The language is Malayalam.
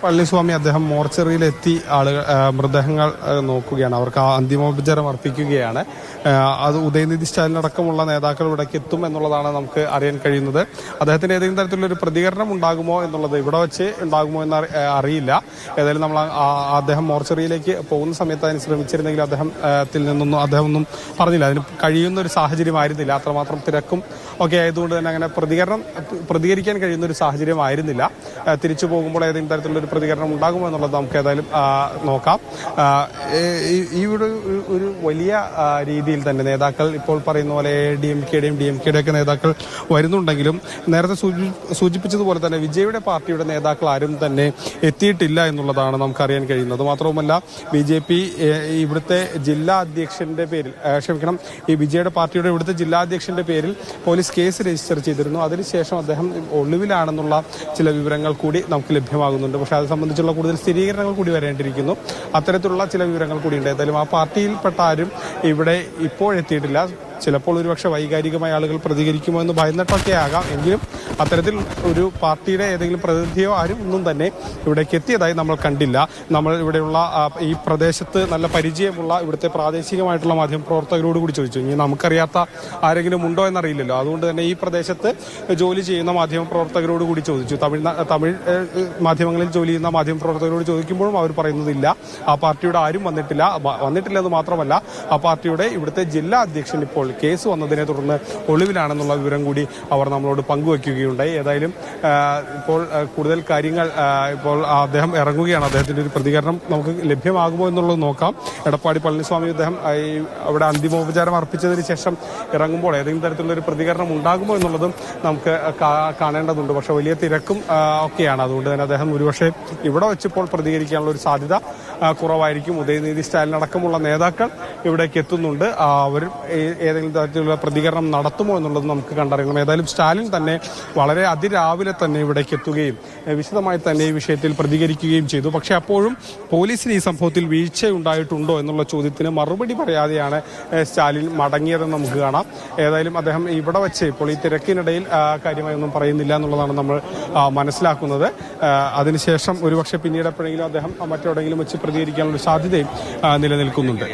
പളനിസ്വാമി അദ്ദേഹം മോർച്ചറിയിലെത്തി ആളുകൾ മൃതദേഹങ്ങൾ നോക്കുകയാണ്. അവർക്ക് അന്തിമോപചാരം അർപ്പിക്കുകയാണ്. അത് ഉദയനിധി സ്റ്റാലിൻ അടക്കമുള്ള നേതാക്കൾ ഇവിടേക്ക് എത്തും എന്നുള്ളതാണ് നമുക്ക് അറിയാൻ കഴിയുന്നത്. അദ്ദേഹത്തിന് ഏതെങ്കിലും തരത്തിലുള്ള ഒരു പ്രതികരണം ഉണ്ടാകുമോ എന്നുള്ളത് ഇവിടെ വെച്ച് ഉണ്ടാകുമോ എന്ന് അറിയില്ല. ഏതായാലും നമ്മൾ അദ്ദേഹം മോർച്ചറിയിലേക്ക് പോകുന്ന സമയത്ത് അതിന് ശ്രമിച്ചിരുന്നെങ്കിൽ അദ്ദേഹം ഒന്നും പറഞ്ഞില്ല. അതിന് കഴിയുന്ന ഒരു സാഹചര്യമായിരുന്നില്ല. അത്രമാത്രം തിരക്കും ഒക്കെ ആയതുകൊണ്ട് തന്നെ അങ്ങനെ പ്രതികരിക്കാൻ കഴിയുന്ന ഒരു സാഹചര്യമായിരുന്നില്ല. തിരിച്ചു പോകുമ്പോൾ ഏതെങ്കിലും തരത്തിലുള്ള ഒരു പ്രതികരണം ഉണ്ടാകുമോ എന്നുള്ളത് നമുക്ക് ഏതായാലും നോക്കാം. ഇവിടെ ഒരു വലിയ രീതിയിൽ തന്നെ നേതാക്കൾ ഇപ്പോൾ പറയുന്ന പോലെ DMK ഒക്കെ നേതാക്കൾ വരുന്നുണ്ടെങ്കിലും നേരത്തെ സൂചിപ്പിച്ചതുപോലെ തന്നെ വിജയുടെ പാർട്ടിയുടെ നേതാക്കൾ ആരും തന്നെ എത്തിയിട്ടില്ല എന്നുള്ളതാണ് നമുക്കറിയാൻ കഴിയുന്നത്. മാത്രവുമല്ല BJP ഇവിടുത്തെ ജില്ലാ അധ്യക്ഷന്റെ പേരിൽ ഈ വിജയുടെ പാർട്ടിയുടെ ഇവിടുത്തെ ജില്ലാ അധ്യക്ഷന്റെ പേരിൽ പോലീസ് കേസ് രജിസ്റ്റർ ചെയ്തിരുന്നു. അതിനുശേഷം അദ്ദേഹം ഒളിവിലാണെന്നുള്ള ചില വിവരങ്ങൾ കൂടി നമുക്ക് ലഭ്യമാകുന്നുണ്ട്. പക്ഷെ അത് സംബന്ധിച്ചുള്ള കൂടുതൽ സ്ഥിരീകരണങ്ങൾ കൂടി വരേണ്ടിയിരിക്കുന്നു. അത്തരത്തിലുള്ള ചില വിവരങ്ങൾ കൂടിയുണ്ട്. ഏതായാലും ആ പാർട്ടിയിൽപ്പെട്ട ആരും ഇവിടെ ഇപ്പോഴെത്തിയിട്ടില്ല. ചിലപ്പോൾ ഒരുപക്ഷെ വൈകാരികമായ ആളുകൾ പ്രതികരിക്കുമോ എന്ന് ഭയന്നിട്ടൊക്കെ ആകാം. എങ്കിലും അത്തരത്തിൽ ഒരു പാർട്ടിയുടെ ഏതെങ്കിലും പ്രതിനിധിയോ ആരും ഒന്നും തന്നെ ഇവിടേക്ക് എത്തിയതായി നമ്മൾ കണ്ടില്ല. നമ്മൾ ഇവിടെയുള്ള ഈ പ്രദേശത്ത് നല്ല പരിചയമുള്ള ഇവിടുത്തെ പ്രാദേശികമായിട്ടുള്ള മാധ്യമപ്രവർത്തകരോട് കൂടി ചോദിച്ചു. ഇനി നമുക്കറിയാത്ത ആരെങ്കിലും ഉണ്ടോ എന്നറിയില്ലല്ലോ. അതുകൊണ്ട് തന്നെ ഈ പ്രദേശത്ത് ജോലി ചെയ്യുന്ന മാധ്യമപ്രവർത്തകരോട് കൂടി ചോദിച്ചു. തമിഴ് മാധ്യമങ്ങളിൽ ജോലി ചെയ്യുന്ന മാധ്യമപ്രവർത്തകരോട് ചോദിക്കുമ്പോഴും അവർ പറയുന്നതില്ല. ആ പാർട്ടിയുടെ ആരും വന്നിട്ടില്ലെന്ന് മാത്രമല്ല ആ പാർട്ടിയുടെ ഇവിടുത്തെ ജില്ലാ അധ്യക്ഷൻ ഇപ്പോൾ കേസ് വന്നതിനെ തുടർന്ന് ഒളിവിലാണെന്നുള്ള വിവരം കൂടി അവർ നമ്മളോട് പങ്കുവയ്ക്കുകയുണ്ടായി. ഏതായാലും ഇപ്പോൾ കൂടുതൽ കാര്യങ്ങൾ ഇപ്പോൾ അദ്ദേഹം ഇറങ്ങുകയാണ്. അദ്ദേഹത്തിന്റെ ഒരു പ്രതികരണം നമുക്ക് ലഭ്യമാകുമോ എന്നുള്ളത് നോക്കാം. എടപ്പാടി പളനിസ്വാമി അദ്ദേഹം അവിടെ അന്തിമോപചാരം അർപ്പിച്ചതിന് ശേഷം ഇറങ്ങുമ്പോൾ ഏതെങ്കിലും തരത്തിലുള്ള ഒരു പ്രതികരണം ഉണ്ടാകുമോ എന്നുള്ളതും നമുക്ക് കാണേണ്ടതുണ്ട്. പക്ഷെ വലിയ തിരക്കും ഒക്കെയാണ്. അതുകൊണ്ട് തന്നെ അദ്ദേഹം ഒരുപക്ഷെ ഇവിടെ വെച്ചിപ്പോൾ പ്രതികരിക്കാനുള്ള ഒരു സാധ്യത കുറവായിരിക്കും. ഉദയനിധി സ്റ്റാലിൻ അടക്കമുള്ള നേതാക്കൾ ഇവിടേക്ക് എത്തുന്നുണ്ട്. അവർ ഏതെങ്കിലും തരത്തിലുള്ള പ്രതികരണം നടത്തുമോ എന്നുള്ളത് നമുക്ക് കണ്ടറിയണം. ഏതായാലും സ്റ്റാലിൻ തന്നെ വളരെ അതിരാവിലെ തന്നെ ഇവിടേക്ക് എത്തുകയും വിശദമായി തന്നെ ഈ വിഷയത്തിൽ പ്രതികരിക്കുകയും ചെയ്തു. പക്ഷെ അപ്പോഴും പോലീസിന് ഈ സംഭവത്തിൽ വീഴ്ചയുണ്ടായിട്ടുണ്ടോ എന്നുള്ള ചോദ്യത്തിന് മറുപടി പറയാതെയാണ് സ്റ്റാലിൻ മടങ്ങിയതെന്ന് നമുക്ക് കാണാം. ഏതായാലും അദ്ദേഹം ഇവിടെ വെച്ച് ഇപ്പോൾ ഈ തിരക്കിനിടയിൽ കാര്യമായി ഒന്നും പറയുന്നില്ല എന്നുള്ളതാണ് നമ്മൾ മനസ്സിലാക്കുന്നത്. അതിനുശേഷം ഒരുപക്ഷെ പിന്നീട് എപ്പോഴെങ്കിലും അദ്ദേഹം മറ്റെവിടെയെങ്കിലും വെച്ച് പ്രതികരിക്കാനുള്ള സാധ്യതയും നിലനിൽക്കുന്നുണ്ട്.